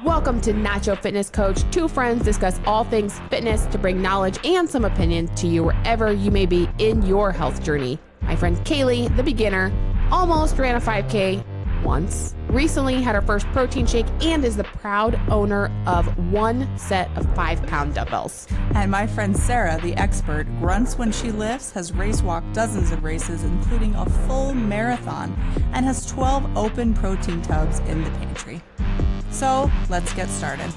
Welcome to Nacho Fitness Coach. Two friends discuss all things fitness to bring knowledge and some opinions to you wherever you may be in your health journey. My friend Caleigh, the beginner, almost ran a 5K once, recently had her first protein shake, and is the proud owner of one set of 5-pound dumbbells. And my friend Sara, the expert, grunts when she lifts, has race walked dozens of races, including a full marathon, and has 12 open protein tubs in the pantry. So let's get started.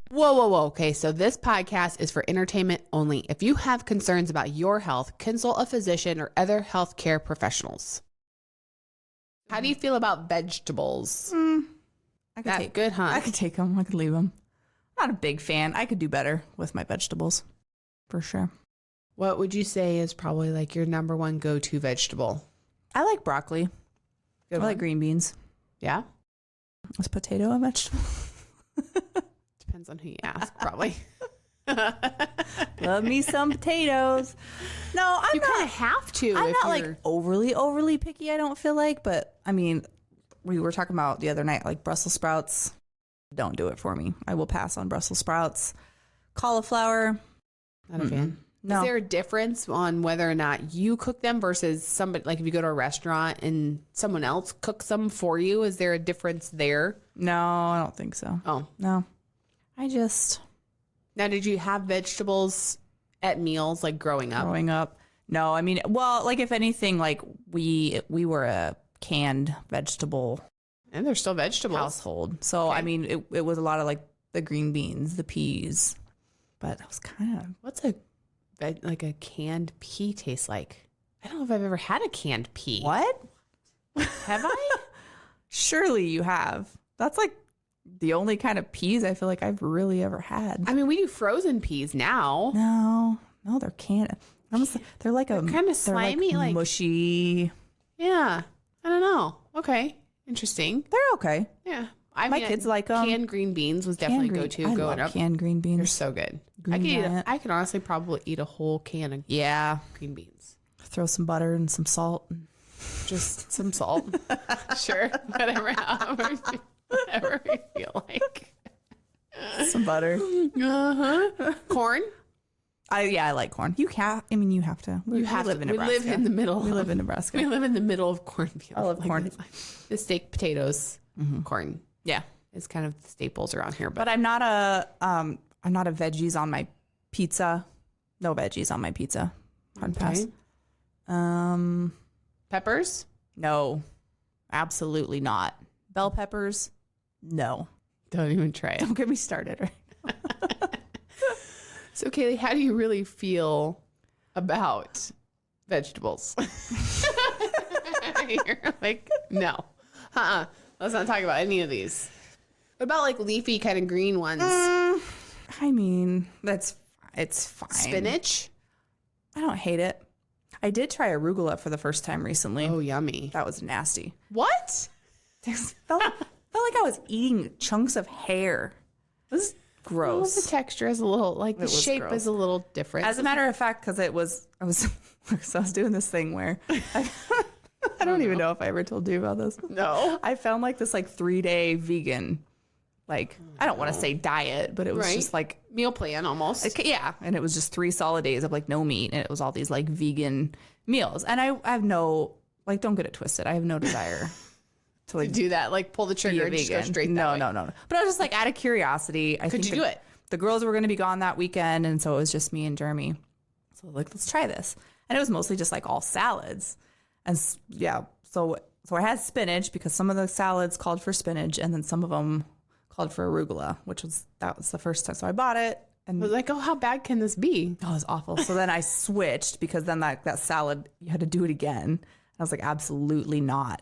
Whoa. Okay, so this podcast is for entertainment only. If you have concerns about your health, consult a physician or other healthcare professionals. How do you feel about vegetables? I could take good, huh? I could take them. I could leave them. Not a big fan. I could do better with my vegetables, for sure. What would you say is probably like your number one go-to vegetable? I like broccoli. Good I one. like green beans. Yeah? Is potato a vegetable? Depends on who you ask, probably. Love me some potatoes. No, You kind of have to. I'm if not you're... like overly picky, I don't feel like, but I mean, we were talking about the other night, like Brussels sprouts. Don't do it for me. I will pass on Brussels sprouts. Cauliflower. Not a fan. No. Is there a difference on whether or not you cook them versus somebody, like if you go to a restaurant and someone else cooks them for you? Is there a difference there? No, I don't think so. Oh. No. Now, did you have vegetables at meals like growing up? Growing up. No, I mean, well, like if anything, like we were a canned vegetable And they're still vegetables. household. So, Okay. I mean, it was a lot of like the green beans, the peas, but it was kind of... What's a canned pea taste like? I don't know if I've ever had a canned pea. What? Have I? Surely you have. That's like the only kind of peas I feel like I've really ever had. I mean, we do frozen peas now. No, they're canned. They're like They're kind of slimy, like mushy. Yeah, I don't know. Okay, interesting. They're okay. Yeah, My kids like them. Canned green beans was definitely go-to I growing love up. canned green They're beans. so good. Green I could honestly probably eat a whole can of green beans. Throw some butter and some salt. Just some salt. Sure, whatever you feel like. Some butter. Corn. I like corn. You have to. You have live to. in We Nebraska. live in the middle. We live in Nebraska. We live in the middle of cornfields. I love corn. The steak, potatoes, corn. Yeah. Is kind of the staples around here. But I'm not a veggies on my pizza. No veggies on my pizza. Hard pass. Peppers? No. Absolutely not. Bell peppers? No. Don't even try it. Don't get me started. Right? So, Caleigh, how do you really feel about vegetables? You're like, no. Let's not talk about any of these. What about like leafy kind of green ones? I mean, it's fine. Spinach? I don't hate it. I did try arugula for the first time recently. Oh, yummy. That was nasty. What? Felt like I was eating chunks of hair. It was gross. Well, the texture is a little, like the was shape gross. is a little different. As a matter of fact, because I was doing this thing where I don't even know if I ever told you about this. No. I found like this 3-day vegan, I don't want to say diet, but it was just like meal plan almost. yeah, and it was just 3 solid days of no meat, and it was all these vegan meals, and I have no don't get it twisted. I have no desire to do that, pull the trigger and just go straight that way. No. But I was just out of curiosity. Could you do it? The girls were going to be gone that weekend, and so it was just me and Jeremy. So let's try this. And it was mostly just all salads. And yeah, so I had spinach because some of the salads called for spinach, and then some of them called for arugula, that was the first time. So I bought it. And I was like, oh, how bad can this be? Oh, it was awful. So then I switched because then that salad, you had to do it again. And I was like, absolutely not.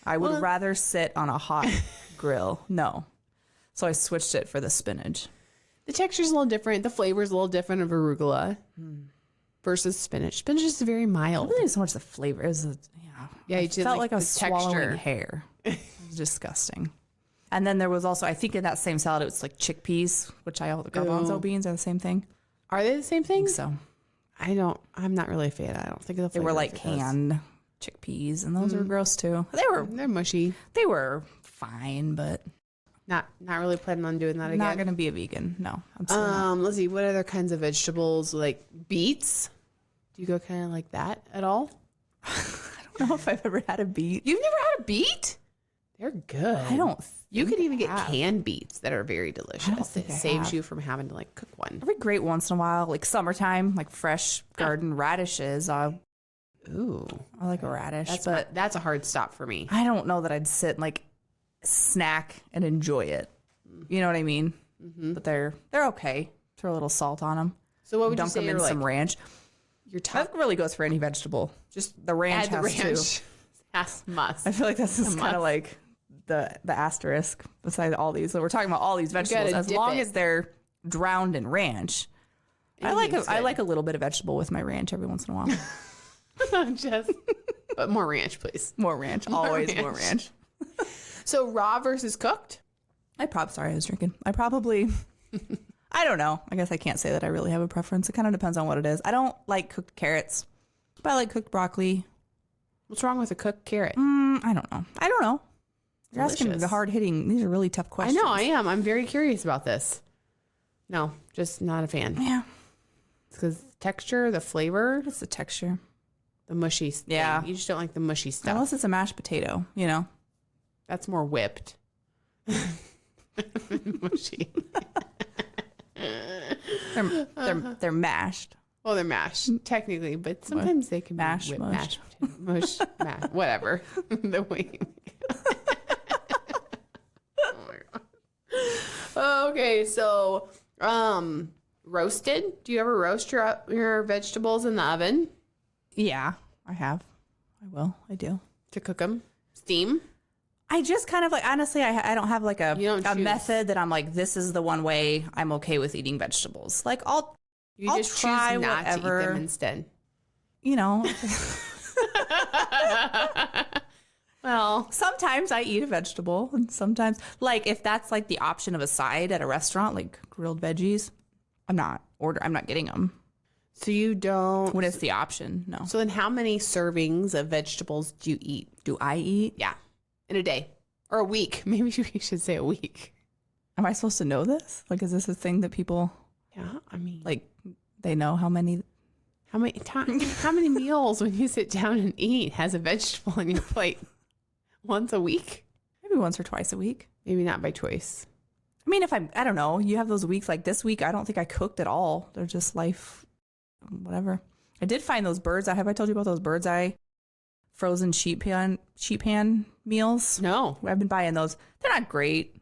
I would rather sit on a hot grill. No. So I switched it for the spinach. The texture's a little different. The flavor's a little different of arugula versus spinach. Spinach is very mild. It wasn't even so much the flavor. It was you it did felt like I was swallowing texture. hair. It was disgusting. And then there was also, I think in that same salad, it was chickpeas, which garbanzo beans are the same thing. Are they the same thing? So I'm not really a fan. I don't think they were canned. chickpeas, and those are gross too. They're mushy. They were fine, but Not really planning on doing that again. not gonna be a vegan. No. Absolutely not. Let's see. What other kinds of vegetables? Like beets? Do you go kind of like that at all? I don't know if I've ever had a beet. You've never had a beet? They're good. I don't. You could even get have. canned beets that are very delicious. It saves you from having to like cook one. Every great once in a while, like summertime, like fresh garden radishes. Ooh, I like a radish, that's a hard stop for me. I don't know that I'd sit and like snack and enjoy it. You know what I mean? Mm-hmm. But they're okay. Throw a little salt on them. So what would dunk you say them in like some ranch? That really goes for any vegetable. Just the ranch add the has ranch. to. That's must. I feel like this is kind of like the asterisk beside all these. So we're talking about all these vegetables. As long as they're drowned in ranch. I like a little bit of vegetable with my ranch every once in a while. But more ranch, please. More ranch. Always more ranch. So raw versus cooked? Sorry, I was drinking. I don't know. I guess I can't say that I really have a preference. It kind of depends on what it is. I don't like cooked carrots, but I like cooked broccoli. What's wrong with a cooked carrot? I don't know. You're asking me the hard-hitting. These are really tough questions. I know, I am. I'm very curious about this. No, just not a fan. Yeah. It's because texture, the flavor. It's the texture. The mushy thing. Yeah. You just don't like the mushy stuff. Unless it's a mashed potato, you know. That's more whipped. Mushy. They're mashed. Well, they're mashed, technically, but sometimes they can Mash, be mushed. mush, mash, whatever. The way. Oh my god. Okay, so roasted. Do you ever roast your vegetables in the oven Yeah, I have. I will. I do. to cook them? Steam. I just kind of like, honestly, I don't have like a choose. method that I'm like, this is the one way I'm okay with eating vegetables. Like I'll Just try choose not whatever, to eat them instead. you know. Well, Sometimes I eat a vegetable, and sometimes, like, if that's like the option of a side at a restaurant, like grilled veggies, I'm not getting them. so you don't. When it's the option, no. So then, how many servings of vegetables do you eat? Do I eat? Yeah, in a day or a week? Maybe we should say a week. Am I supposed to know this? Like, is this a thing that people Yeah, I mean, like? They know how many? how many meals when you sit down and eat has a vegetable on your plate? Once a week? Maybe once or twice a week. Maybe not by choice. I mean, I don't know. You have those weeks like this week. I don't think I cooked at all. They're just life, whatever. I did find those birds. Have I told you about those bird's eye frozen sheep pan meals? No. I've been buying those. They're not great.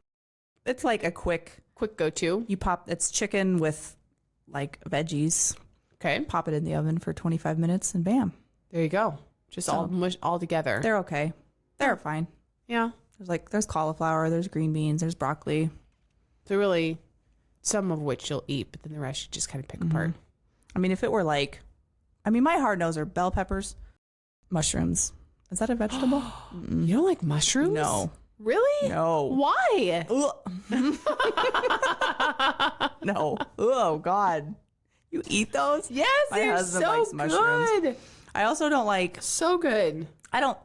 It's like a quick go-to. it's chicken with like veggies. Okay. Pop it in the oven for 25 minutes and bam. There you go. Just all together. They're okay. They're fine. Yeah. There's cauliflower, there's green beans, there's broccoli. So really, some of which you'll eat, but then the rest you just kind of pick apart. I mean, if it were like, my hard nose are bell peppers, mushrooms. Is that a vegetable? You don't like mushrooms? No. Really? No. Why? No. Oh, God. You eat those? Yes, My they're husband so likes mushrooms. good. I also don't like, So good. I don't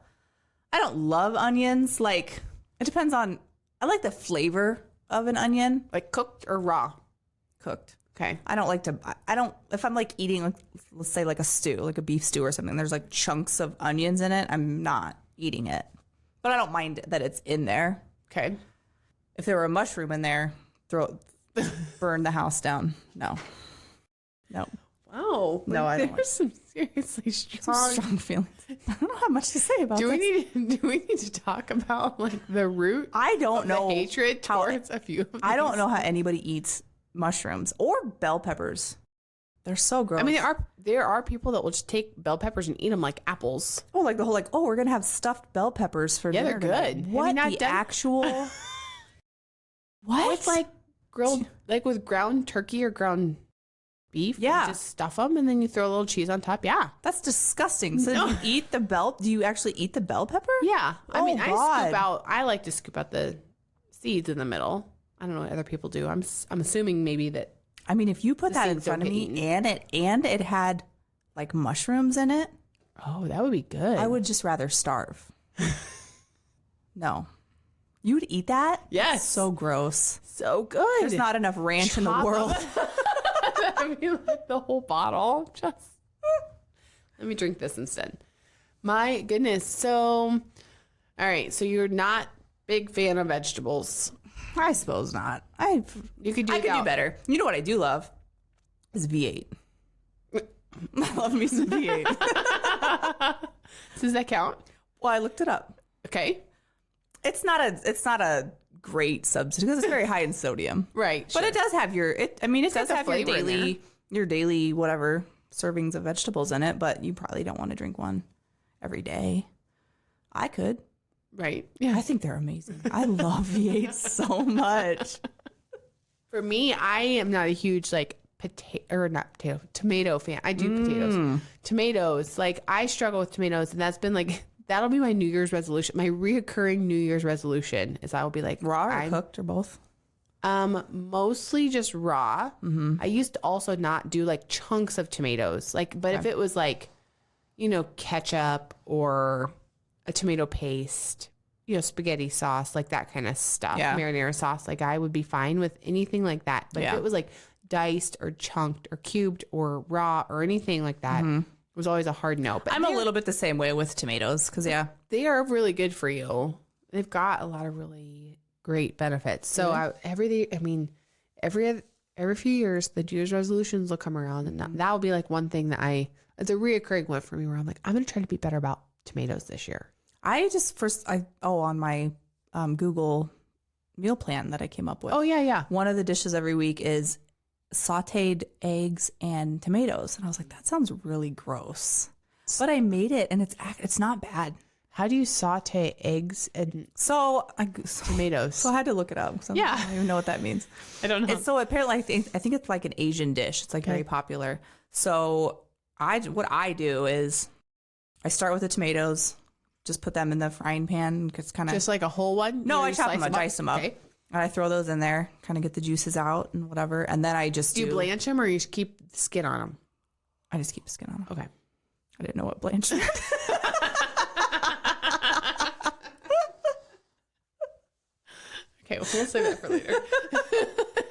love onions. Like, it depends on, I like the flavor of an onion. Like cooked or raw? Cooked. Okay. I don't like to, if I'm like eating, like, let's say like a stew, like a beef stew or something, there's like chunks of onions in it, I'm not eating it. But I don't mind that it's in there. Okay. If there were a mushroom in there, burn the house down. No. Wow. No, I don't There's some seriously strong feelings. I don't have much to say about Do this. we need to talk about like the root? I don't know the hatred towards a few of these? I don't know how anybody eats mushrooms or bell peppers. They're so gross. I mean, there are people that will just take bell peppers and eat them like apples. Oh, like the whole we're gonna have stuffed bell peppers for dinner. They're good. Tonight. What Have you not the done- actual? What? With like grilled, like with ground turkey or ground beef. Yeah. You just stuff them and then you throw a little cheese on top. Yeah. That's disgusting. So No. do you actually eat the bell pepper? Yeah. I Oh, mean, God. I like to scoop out the seeds in the middle. I don't know what other people do. I'm assuming maybe that. I mean, if you put The that in seeds front don't of get me and it had like mushrooms in it, Oh, that would be good. I would just rather starve. No. You would eat that? Yes. That's so gross. So good. There's not enough ranch in the world. I mean, like the whole bottle. Just let me drink this instead. My goodness. So, all right. So you're not big fan of vegetables. I suppose not. You could do I could do better. You know what I do love is V8. I love me some V8. Does that count? Well, I looked it up. Okay. It's not a great substitute because it's very high in sodium. Right. But it does have it does have flavor your daily whatever servings of vegetables in it, but you probably don't want to drink one every day. I could. Right. Yeah. I think they're amazing. I love V8 so much. For me, I am not a huge tomato fan. I do potatoes. Tomatoes. Like I struggle with tomatoes, and that's been like that'll be my New Year's resolution. My reoccurring New Year's resolution is I will be like raw or cooked or both. Mostly just raw. Mm-hmm. I used to also not do like chunks of tomatoes. But if it was like, ketchup or a tomato paste, spaghetti sauce, like that kind of stuff, marinara sauce, like I would be fine with anything like that. But if it was like diced or chunked or cubed or raw or anything like that, it was always a hard no. But I'm a little bit the same way with tomatoes because they are really good for you. They've got a lot of really great benefits. So every few years, the New Year's resolutions will come around, and that will be like one thing that it's a reoccurring one for me where I'm like, I'm going to try to be better about tomatoes this year. On my Google meal plan that I came up with. Oh yeah. One of the dishes every week is sauteed eggs and tomatoes, and I was like, that sounds really gross. But I made it, and it's not bad. How do you saute eggs and tomatoes? So I had to look it up. I don't even know what that means. I don't know. So apparently, I think it's like an Asian dish. It's like very popular. So what I do is I start with the tomatoes, just put them in the frying pan. It's kind of just like a whole one. No, I chop them, I dice them up, okay. And I throw those in there, kind of get the juices out and whatever. And then I just do you blanch them or you just keep the skin on them? I just keep the skin on them. Okay. I didn't know what blanch meant. Okay, well, we'll save that for later.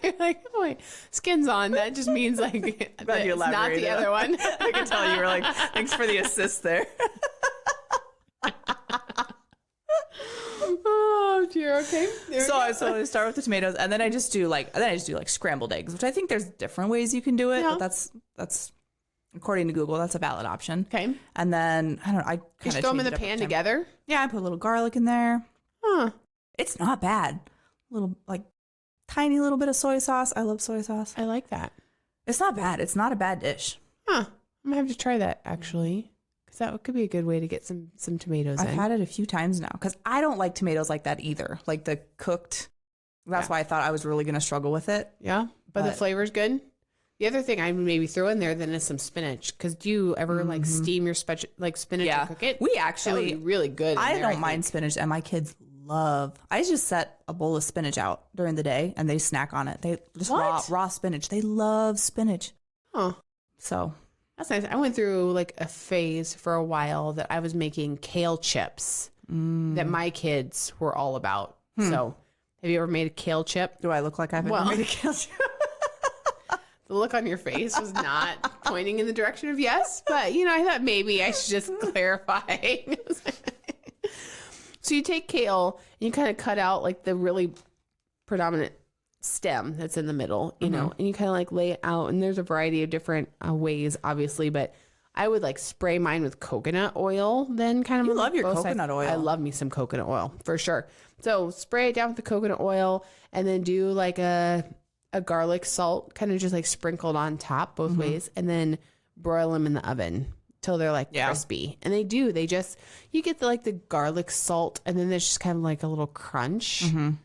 You're like, oh wait, skin's on. That just means like that it's not the other one. I can tell you were like, thanks for the assist there. Oh dear. Okay. So I start with the tomatoes, and then I just do like scrambled eggs, which I think there's different ways you can do it, but that's according to Google, that's a valid option. Okay. And then I don't know, I kind of just throw them in the pan together. Yeah, I put a little garlic in there. Huh. It's not bad. Little tiny little bit of soy sauce. I love soy sauce. I like that. It's not bad. It's not a bad dish. Huh. I'm gonna have to try that actually, because that could be a good way to get some tomatoes. I've had it a few times now because I don't like tomatoes like that either. Like the cooked. That's why I thought I was really gonna struggle with it. Yeah, but the flavor's good. The other thing I would maybe throw in there then is some spinach. Because do you ever like steam your spinach and cook it? We actually that would be really good. I don't mind spinach, and my kids love. I just set a bowl of spinach out during the day, and they snack on it. They just raw spinach. They love spinach. Huh. So that's nice. I went through like a phase for a while that I was making kale chips that my kids were all about. So have you ever made a kale chip? Do I look like I've ever made a kale chip? The look on your face was not pointing in the direction of yes, but I thought maybe I should just clarify. So you take kale and you kind of cut out like the really predominant stem that's in the middle, and you kind of like lay it out. And there's a variety of different ways, obviously, but I would like spray mine with coconut oil. Then kind of you love your coconut oil. I love me some coconut oil for sure. So spray it down with the coconut oil, and then do like a garlic salt, kind of just like sprinkled on top both ways, and then broil them in the oven till they're like crispy. And you get the garlic salt, and then there's just kind of like a little crunch. And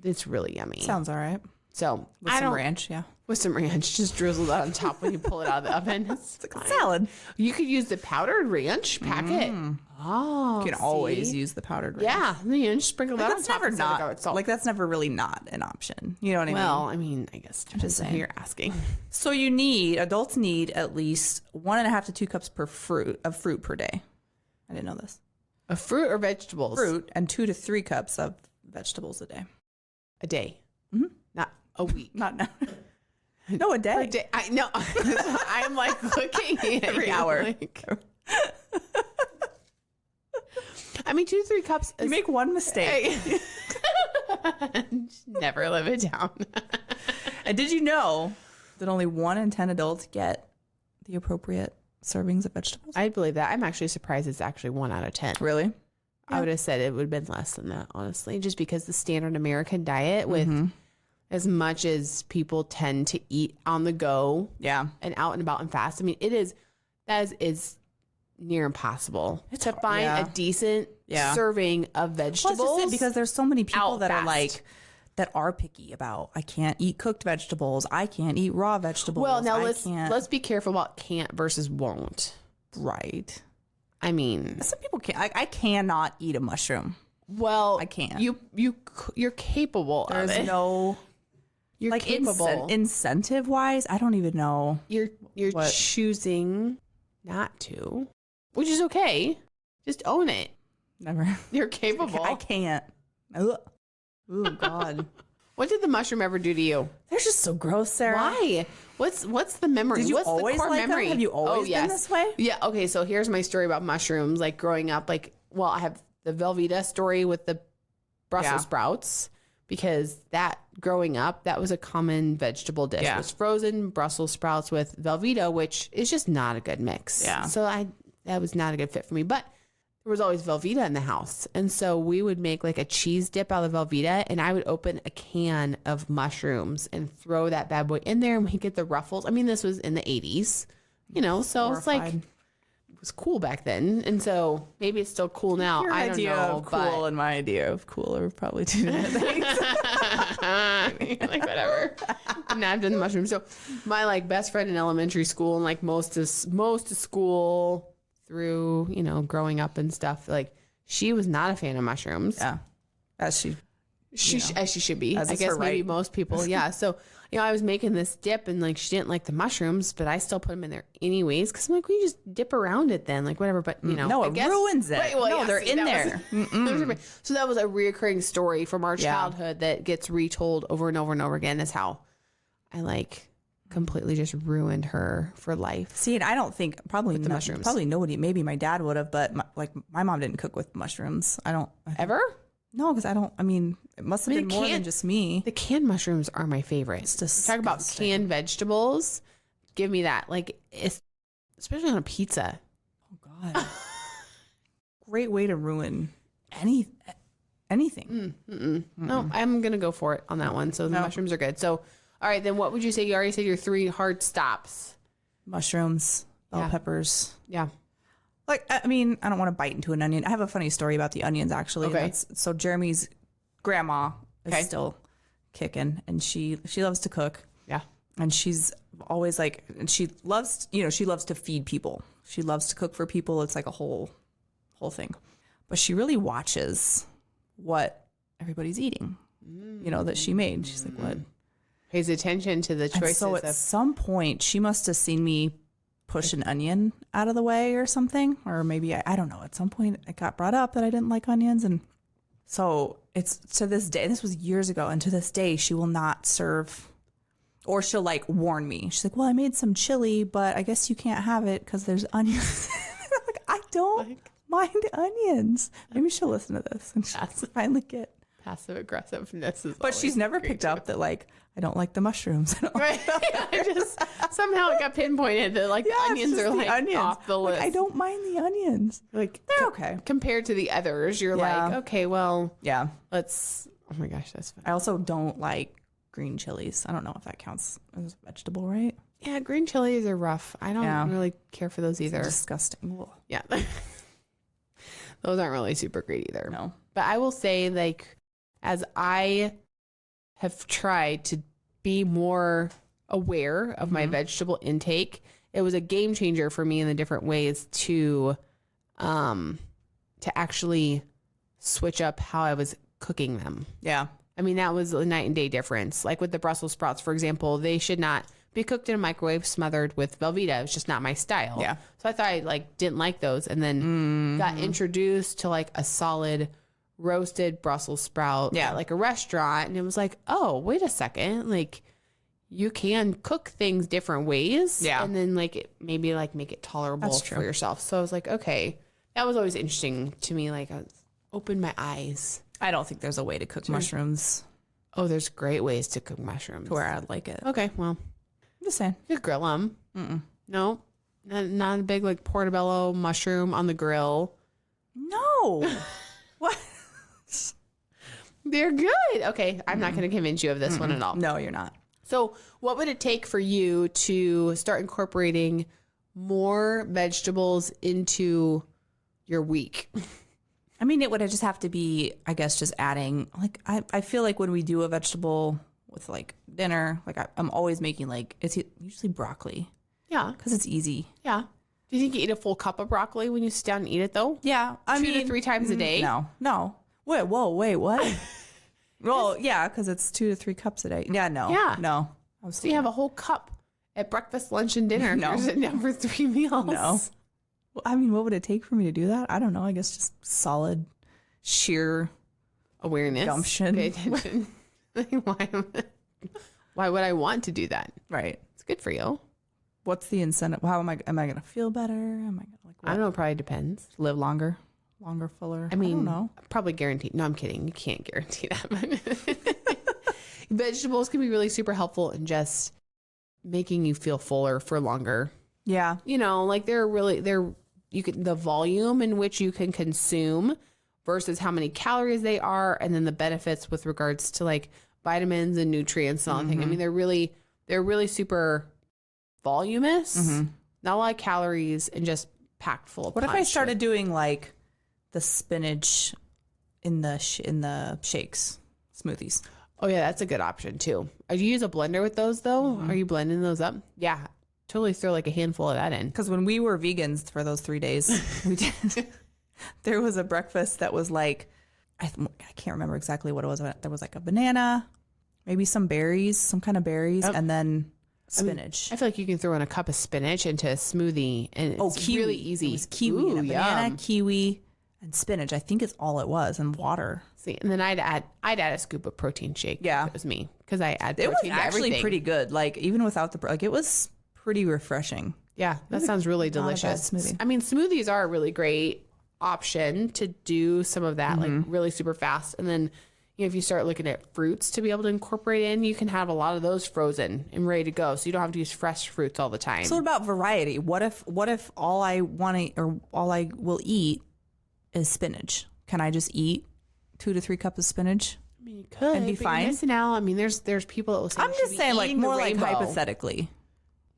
it's really yummy. Sounds all right. So With some ranch, yeah. With some ranch, just drizzle that on top when you pull it out of the oven. It's like a salad. You could use the powdered ranch packet. Oh, You can always use the powdered ranch. Yeah, you just sprinkle that on That's top. never not like that's never really not an option. You know what I mean? Well, I mean, I guess just saying. You're asking. So adults need at least 1.5 to 2 cups of fruit per day. I didn't know this. Of fruit or vegetables? Fruit, and 2 to 3 cups of vegetables a day. A day, not a week. Not no, a day. A day. I know. I'm like looking at Every hour. Like, I mean, 2 to 3 cups. You make one mistake. Never live it down. And did you know that only 1 in 10 adults get the appropriate servings of vegetables? I believe that. I'm actually surprised it's actually 1 out of 10. Really? Yeah. I would have said it would have been less than that, honestly, just because the standard American diet with as much as people tend to eat on the go and out and about and fast. I mean, that is near impossible to find a decent serving of vegetables. Well, that's just it, because there's so many people that fast. that are picky about, I can't eat cooked vegetables. I can't eat raw vegetables. Well, now let's be careful about can't versus won't. Right. I mean, some people can't. I cannot eat a mushroom. Well, I can't. You're capable of it. There's no You're capable. Incentive wise, I don't even know. You're choosing not to, which is okay. Just own it. Never. You're capable. I can't. Ugh. Oh God. What did the mushroom ever do to you? They're just so gross, Sarah. Why? What's the memory? Did you what's always the core like memory? them? Have you always been this way? Yeah. Okay. So here's my story about mushrooms. Like growing up, I have the Velveeta story with the Brussels sprouts, because growing up, that was a common vegetable dish. It was frozen Brussels sprouts with Velveeta, which is just not a good mix. Yeah. So that was not a good fit for me. But there was always Velveeta in the house. And so we would make like a cheese dip out of Velveeta, and I would open a can of mushrooms and throw that bad boy in there, and we get the ruffles. I mean, this was in the 80s, so it's like, it was cool back then. And so maybe it's still cool now. Your I don't idea know. of cool and my idea of cool are probably two different things. Like whatever. And I've done the mushrooms. So my like best friend in elementary school and like most of school through, growing up and stuff, like she was not a fan of mushrooms. Yeah. As she should be. I guess maybe right. most people. Yeah. So, I was making this dip and like she didn't like the mushrooms, but I still put them in there anyways. Cause I'm like, we just dip around it then, like whatever. But no, it ruins it. Right, well, no, they're in there. So that was a reoccurring story from our childhood that gets retold over and over and over again, is how I completely just ruined her for life. See, and I don't think probably the mushrooms. Probably nobody. Maybe my dad would have, but my mom didn't cook with mushrooms. Ever? No, because I mean, it must have been more than just me. The canned mushrooms are my favorite. Talk about canned vegetables. Give me that. Especially on a pizza. Oh God. Great way to ruin anything. No, I'm going to go for it on that one. So the mushrooms are good. So, all right, then what would you say? You already said your 3 hard stops. Mushrooms, bell peppers. Yeah. I mean, I don't want to bite into an onion. I have a funny story about the onions, actually. Okay. So Jeremy's grandma is still kicking, and she loves to cook. Yeah. And she's always and she loves to feed people. She loves to cook for people. It's like a whole thing. But she really watches what everybody's eating, that she made. She's like, what? Pays attention to the choices. And so at some point, she must have seen me push an onion out of the way or something, or maybe I don't know. At some point, it got brought up that I didn't like onions, and so it's to this day. This was years ago, and to this day, she will not serve, or she'll warn me. She's like, "Well, I made some chili, but I guess you can't have it because there's onions." I don't mind onions. Maybe she'll listen to this and she'll finally get passive aggressiveness. But she's never picked up that I don't like the mushrooms. Right. I just somehow it got pinpointed that onions are off the list. I don't mind the onions. They're okay compared to the others. You're okay, well, yeah. Let's. Oh my gosh, that's funny. I also don't like green chilies. I don't know if that counts as a vegetable, right? Yeah, green chilies are rough. I don't really care for those either. It's disgusting. Ugh. Yeah. Those aren't really super great either. No. But I will say, as I have tried to be more aware of my vegetable intake. It was a game changer for me in the different ways to actually switch up how I was cooking them. Yeah. I mean, that was a night and day difference. Like with the Brussels sprouts, for example, they should not be cooked in a microwave smothered with Velveeta. It's just not my style. Yeah. So I thought I like didn't like those, and then got introduced to like a solid roasted Brussels sprout at like a restaurant, and it was like, oh, wait a second, like you can cook things different ways, and then like maybe like make it tolerable for yourself. So I was like, okay, that was always interesting to me. Like I opened my eyes. I don't think there's a way to cook mushrooms. Oh, there's great ways to cook mushrooms. To where I'd like it. Okay, well, I'm just saying. you could grill them. No, not a big like portobello mushroom on the grill. No. What? They're good. Okay, I'm not going to convince you of this one at all. No, you're not. So what would it take for you to start incorporating more vegetables into your week? I mean, it would just have to be, I guess, just adding, like, I feel like when we do a vegetable with, like, dinner, like, I'm always making, like, it's usually broccoli. Yeah. Because it's easy. Yeah. Do you think you eat a full cup of broccoli when you sit down and eat it, though? Yeah. I mean, 2 to 3 times a day? No. Wait, what? Well, yeah, because it's 2 to 3 cups a day. Yeah, no. Yeah. No. So you have a whole cup at breakfast, lunch, and dinner. No. If you're sitting down for 3 meals. No. Well, I mean, what would it take for me to do that? I don't know. I guess just solid, sheer Awareness. gumption. Pay attention. Why would I want to do that? Right. It's good for you. What's the incentive? How am I going to feel better? Am I going to like I don't know. It probably depends. live longer, fuller? I mean, don't know. Probably guaranteed. No, I'm kidding. You can't guarantee that. Vegetables can be really super helpful in just making you feel fuller for longer. Yeah. You know, like the volume in which you can consume versus how many calories they are, and then the benefits with regards to like vitamins and nutrients and all that thing. I mean, they're really super voluminous, not a lot of calories, and just packed full of What if I punch. started doing like the spinach in the shakes, smoothies? Oh yeah, that's a good option too. Do you use a blender with those though? Are you blending those up? Yeah, totally throw like a handful of that in. Because when we were vegans for those 3 days, we did. There was a breakfast that was like, I can't remember exactly what it was. There was like a banana, maybe some berries, some kind of berries, and then spinach. I feel like you can throw in a cup of spinach into a smoothie, and it's kiwi. really easy. It was kiwi, Ooh, and a banana, yum. kiwi, and spinach. I think it's all it was, and water. See, and then I'd add a scoop of protein shake. Yeah. if it was me, because I add It protein was to actually everything. pretty good. Like even without like it was pretty refreshing. Yeah, that sounds really not a bad delicious. smoothie. I mean, smoothies are a really great option to do some of that, like really super fast. And then, you know, if you start looking at fruits to be able to incorporate in, you can have a lot of those frozen and ready to go. So you don't have to use fresh fruits all the time. So what about variety? What if all I want to or all I will eat is spinach? Can I just eat 2 to 3 cups of spinach? I mean, you could and be but fine? You're missing out. I mean, there's people that will say I'm you should just be saying, like eating the more like rainbow. hypothetically.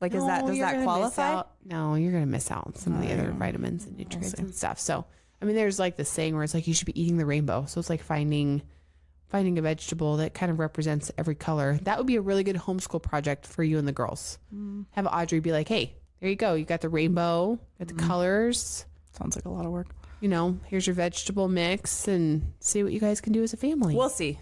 Like does No, that you're gonna miss qualify? out. No, you're going to miss out on some of the other vitamins and nutrients and stuff. So, I mean, there's like this saying where it's like you should be eating the rainbow. So it's like finding a vegetable that kind of represents every color. That would be a really good homeschool project for you and the girls. Have Audrey be like, hey, there you go. You got the rainbow, got the colors. Sounds like a lot of work. You know, here's your vegetable mix, and see what you guys can do as a family. We'll see.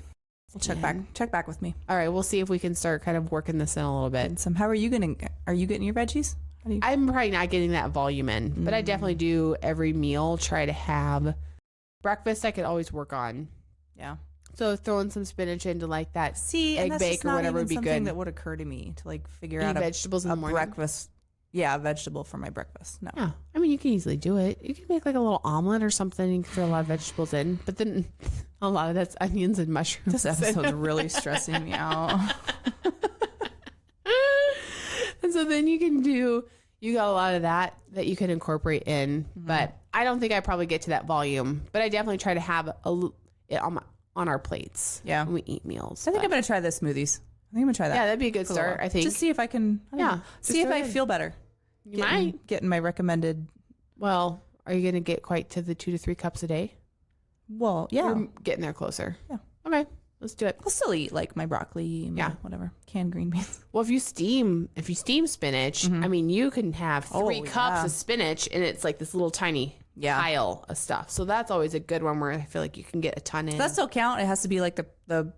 We'll check back with me. All right, we'll see if we can start kind of working this in a little bit. And some. How are you getting your veggies? How do you? I'm probably not getting that volume in, but I definitely do every meal try to have breakfast. I could always work on. Yeah. So throwing some spinach into like that and egg that's bake just or not whatever even would be something good. that would occur to me to like figure Any out vegetables in a the morning? breakfast. Yeah, a vegetable for my breakfast. No. Yeah, I mean you can easily do it. You can make like a little omelet or something. You can throw a lot of vegetables in, but then a lot of that's onions and mushrooms. This episode's really stressing me out. And so then you got a lot of that you can incorporate in, but I don't think I probably get to that volume, but I definitely try to have it on our plates. Yeah. when we eat meals. I think I'm going to try the smoothies. I think I'm going to try that. Yeah, that'd be a good start, I think. Just see if I can. See if I feel better. You might. Getting my recommended. Well, are you going to get quite to the 2 to 3 cups a day? Well, yeah. You're getting there closer. Yeah. Okay. Let's do it. I'll still eat like my broccoli, whatever, canned green beans. Well, if you steam spinach, I mean, you can have 3 cups of spinach, and it's like this little tiny pile of stuff. So that's always a good one where I feel like you can get a ton in. Does that still count? It has to be like the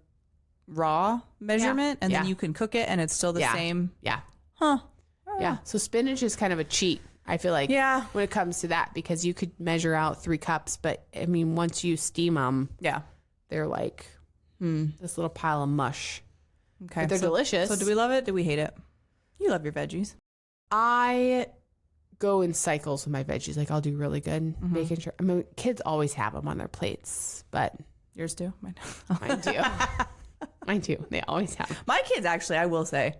raw measurement, and then you can cook it, and it's still the same. Yeah. Huh. Yeah. So spinach is kind of a cheat, I feel like, when it comes to that, because you could measure out 3 cups, but I mean, once you steam them, they're like this little pile of mush. Okay. But they're delicious. So do we love it? Do we hate it? You love your veggies. I go in cycles with my veggies. Like, I'll do really good, making sure. I mean, kids always have them on their plates, but yours too. Mine do. Mine too. They always have. My kids, actually, I will say,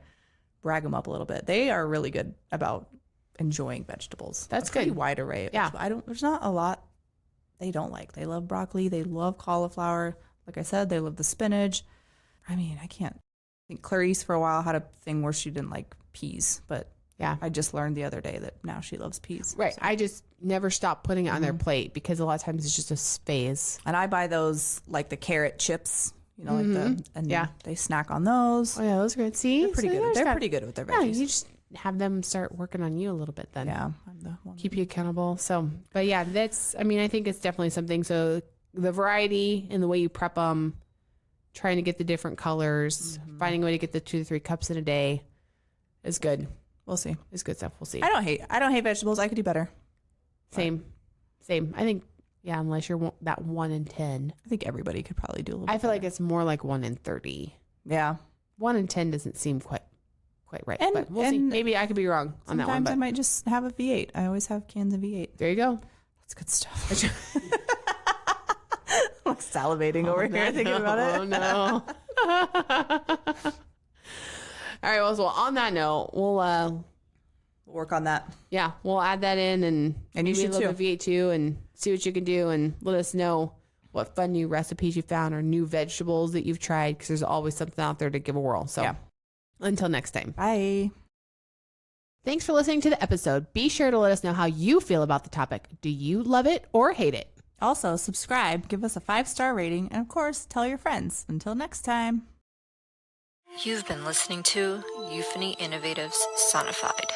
brag them up a little bit. They are really good about enjoying vegetables. That's a pretty good. wide array. There's not a lot they don't like. They love broccoli. They love cauliflower. Like I said, they love the spinach. I mean, I can't. I think Clarice for a while had a thing where she didn't like peas, but I just learned the other day that now she loves peas. Right. So. I just never stop putting it on their plate because a lot of times it's just a phase. And I buy those, like the carrot chips, they snack on those. Oh yeah, those are good. See, they're pretty good. They're pretty good with their veggies. Yeah, you just have them start working on you a little bit then. Yeah, I'm the one. Keep you accountable. So, but yeah, I think it's definitely something. So the variety and the way you prep them, trying to get the different colors, finding a way to get the 2 to 3 cups in a day is good. We'll see. It's good stuff. We'll see. I don't hate vegetables. I could do better. Same. I think, unless you're that 1 in 10. I think everybody could probably do a little bit I feel better. like it's more like 1 in 30. Yeah. 1 in 10 doesn't seem quite right. And, but we'll see. Maybe I could be wrong on that one. Sometimes I might just have a V8. I always have cans of V8. There you go. That's good stuff. I'm salivating over here thinking about it. Oh, no. All right. Well, on that note, we'll work on that. Yeah, we'll add that in and you should love the V8 too and see what you can do and let us know what fun new recipes you found or new vegetables that you've tried because there's always something out there to give a whirl. So until next time. Bye. Thanks for listening to the episode. Be sure to let us know how you feel about the topic. Do you love it or hate it? Also, subscribe, give us a 5-star rating, and of course, tell your friends. Until next time. You've been listening to Euphony Innovatives Sonified.